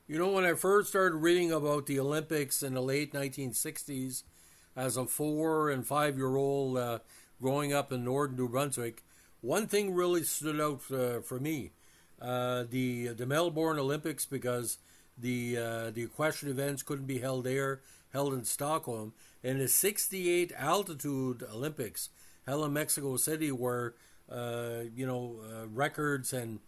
You know, when I first started reading about the Olympics in the late 1960s, as a 4 and 5 year old growing up in northern New Brunswick, one thing really stood out for me: the Melbourne Olympics, because the equestrian events couldn't be held there, held in Stockholm, and the '68 altitude Olympics held in Mexico City, where records and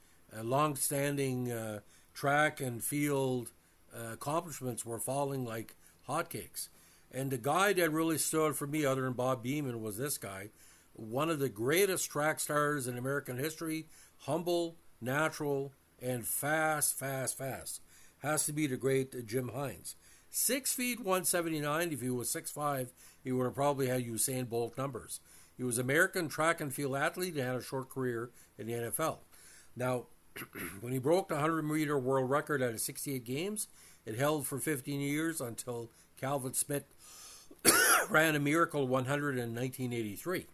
long-standing track and field accomplishments were falling like hotcakes. And the guy that really stood for me, other than Bob Beeman, was this guy, one of the greatest track stars in American history, humble, natural, and fast, fast, fast. Has to be the great Jim Hines. 6 feet 179. If he was 6'5", he would have probably had Usain Bolt numbers. He was an American track and field athlete and had a short career in the NFL. Now, when he broke the 100-meter world record at the 68 games, it held for 15 years until Calvin Smith ran a miracle 100 in 1983.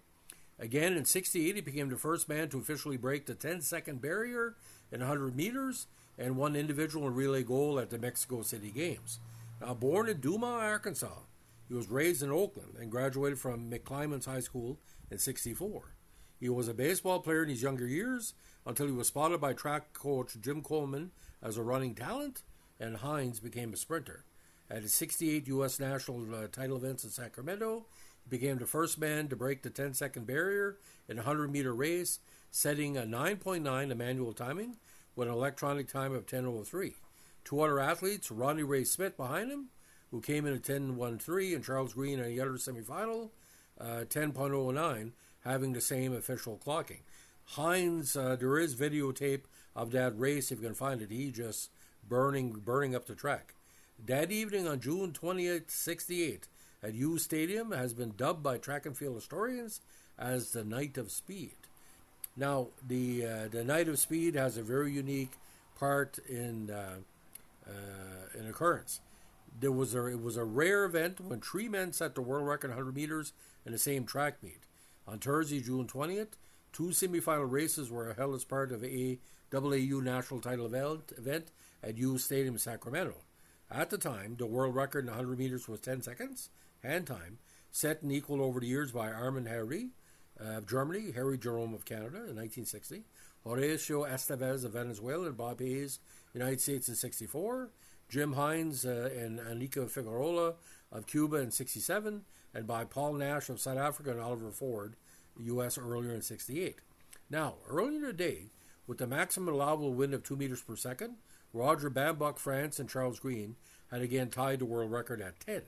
Again, in '68, he became the first man to officially break the 10-second barrier in 100 meters and won individual and relay gold at the Mexico City Games. Now, born in Duma, Arkansas, he was raised in Oakland and graduated from McClymonds High School in '64. He was a baseball player in his younger years until he was spotted by track coach Jim Coleman as a running talent, and Hines became a sprinter. At his '68 U.S. national title events in Sacramento, he became the first man to break the 10-second barrier in a 100-meter race, setting a 9.9 manual timing with an electronic time of 10:03. Two other athletes, Ronnie Ray Smith behind him, who came in at 10:13, and Charles Green in the other semifinal, 10.09, having the same official clocking. Hines, there is videotape of that race if you can find it. He just burning up the track. That evening on June 20th, '68, at U Stadium, has been dubbed by track and field historians as the Night of Speed. Now, the Night of Speed has a very unique part in occurrence. It was a rare event when three men set the world record 100 meters in the same track meet. On Thursday, June 20th, two semifinal races were held as part of a AAU national title event at U Stadium in Sacramento. At the time, the world record in 100 meters was 10 seconds, hand time, set and equaled over the years by Armin Harry of Germany, Harry Jerome of Canada in 1960, Horacio Estevez of Venezuela, and Bob Hayes, United States in '64, Jim Hines and Anika Figueroa of Cuba in '67, and by Paul Nash of South Africa and Oliver Ford, U.S. earlier in '68. Now, earlier today, with the maximum allowable wind of 2 meters per second, Roger Bambuck, France, and Charles Green had again tied the world record at 10.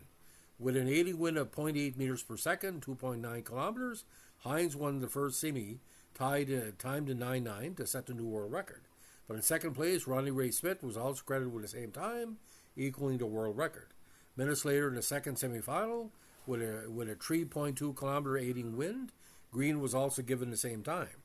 With an 80 wind of 0.8 meters per second, 2.9 kilometers, Hines won the first semi, timed in 9.9 to set the new world record. But in second place, Ronnie Ray Smith was also credited with the same time, equaling the world record. Minutes later in the second semifinal, with a 3.2 kilometer aiding wind, Green was also given the same time.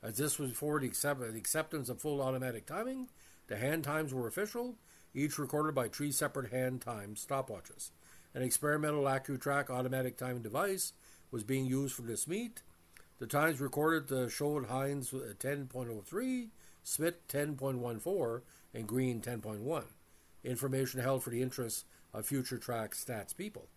As this was before the acceptance of full automatic timing, the hand times were official, each recorded by three separate hand time stopwatches. An experimental AccuTrack automatic timing device was being used for this meet. The times recorded showed Hines 10.03, Smith 10.14, and Green 10.1. Information held for the interests of future track stats people.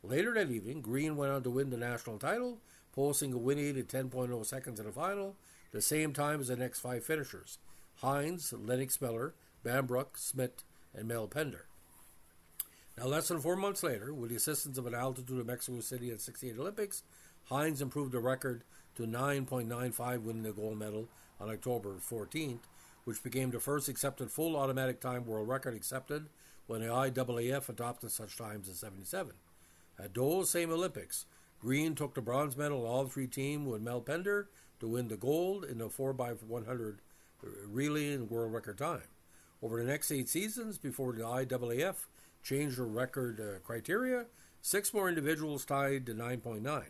Later that evening, Green went on to win the national title, posting a win 8 at 10.0 seconds in the final, the same time as the next five finishers: Hines, Lennox Miller, Bambrook, Smith, and Mel Pender. Now, less than 4 months later, with the assistance of an altitude of Mexico City at '68 Olympics, Hines improved the record to 9.95, winning the gold medal on October 14th, which became the first accepted full automatic time world record accepted when the IAAF adopted such times in '77. At those same Olympics, Green took the bronze medal in all three teams, with Mel Pender to win the gold in the 4x100 relay and world record time. Over the next 8 seasons, before the IAAF changed the record criteria, 6 more individuals tied to 9.9.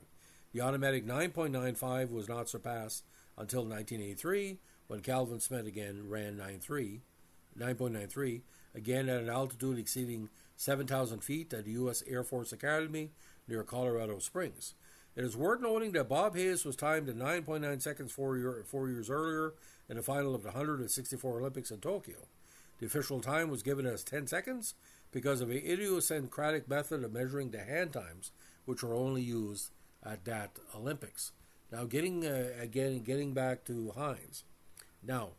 The automatic 9.95 was not surpassed until 1983, when Calvin Smith again ran 9.93, again at an altitude exceeding 7,000 feet at the U.S. Air Force Academy near Colorado Springs. It is worth noting that Bob Hayes was timed at 9.9 seconds 4 years earlier in the final of the 164 Olympics in Tokyo. The official time was given as 10 seconds because of an idiosyncratic method of measuring the hand times, which were only used at that Olympics. Now, getting back to Hines. Now,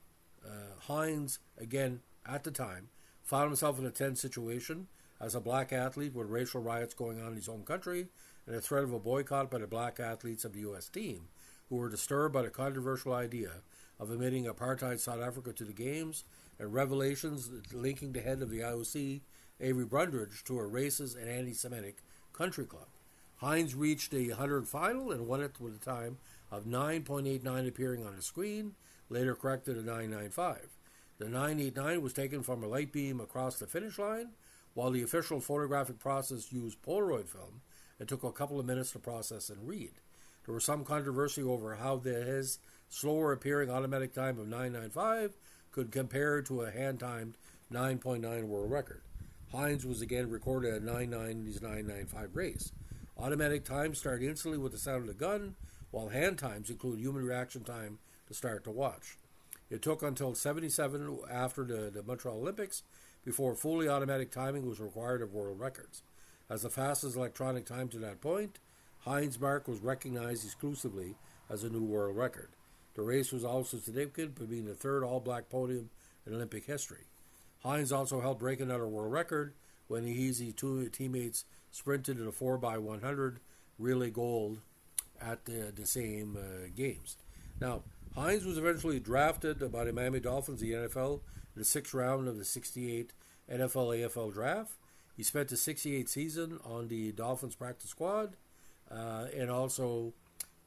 Hines, again, at the time, found himself in a tense situation as a black athlete with racial riots going on in his home country and a threat of a boycott by the black athletes of the U.S. team, who were disturbed by the controversial idea of admitting apartheid South Africa to the Games and revelations linking the head of the IOC, Avery Brundage, to a racist and anti-Semitic country club. Hines reached the 100 final and won it with a time of 9.89 appearing on the screen, later corrected to 9.95. The 9.89 was taken from a light beam across the finish line, while the official photographic process used Polaroid film and took a couple of minutes to process and read. There was some controversy over how his slower appearing automatic time of 9.95 could compare to a hand-timed 9.9 world record. Hines was again recorded at 9.9 in his 9.95 race. Automatic times start instantly with the sound of the gun, while hand times include human reaction time to start to watch. It took until 77 after the Montreal Olympics before fully automatic timing was required of world records. As the fastest electronic time to that point, Hines' mark was recognized exclusively as a new world record. The race was also significant for being the third all-black podium in Olympic history. Hines also helped break another world record when his two teammates sprinted in a 4x100 relay gold at the same games. Now, Hines was eventually drafted by the Miami Dolphins, the NFL, in the 6th round of the 68 NFL-AFL draft. He spent the 68 season on the Dolphins practice squad and also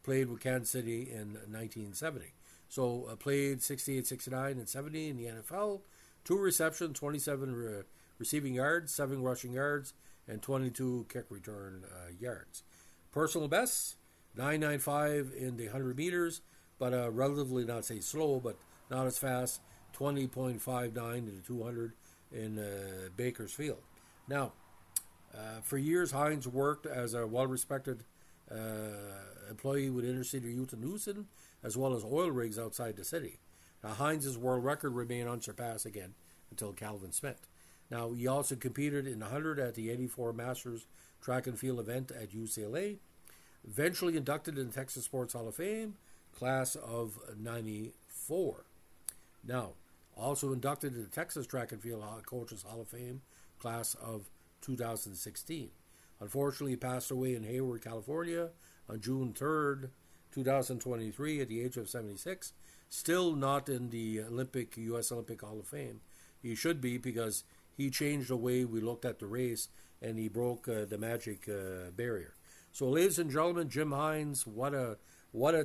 played with Kansas City in 1970. So played 68, 69, and 70 in the NFL. 2 receptions, 27 receiving yards, 7 rushing yards, and 22 kick return yards. Personal bests, 9.95 in the 100 meters, but relatively, not say slow, but not as fast, 20.59 in the 200 in Bakersfield. Now, for years, Hines worked as a well-respected employee with Intercity Youth in Houston, as well as oil rigs outside the city. Now, Hines' world record remained unsurpassed again until Calvin Smith. Now, he also competed in the 100 at the 84 Masters track and field event at UCLA, eventually inducted in the Texas Sports Hall of Fame, class of 94. Now, also inducted in the Texas Track and Field Coaches Hall of Fame, class of 2016. Unfortunately, he passed away in Hayward, California on June 3rd, 2023 at the age of 76. Still not in the U.S. Olympic Hall of Fame. He should be, because he changed the way we looked at the race and he broke the magic barrier. So, ladies and gentlemen, Jim Hines, what a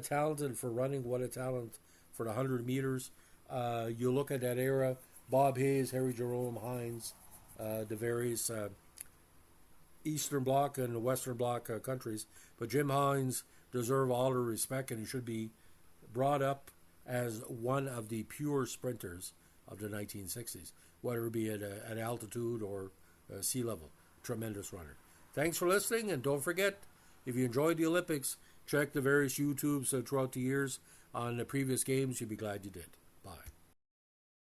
talent for running, what a talent for the 100 meters. You look at that era, Bob Hayes, Harry Jerome, Hines, the various Eastern Bloc and Western Bloc countries. But Jim Hines deserves all the respect, and he should be brought up as one of the pure sprinters of the 1960s, whether it be at altitude or sea level. Tremendous runner. Thanks for listening, and don't forget, if you enjoyed the Olympics, check the various YouTubes throughout the years on the previous games. You'll be glad you did. Bye.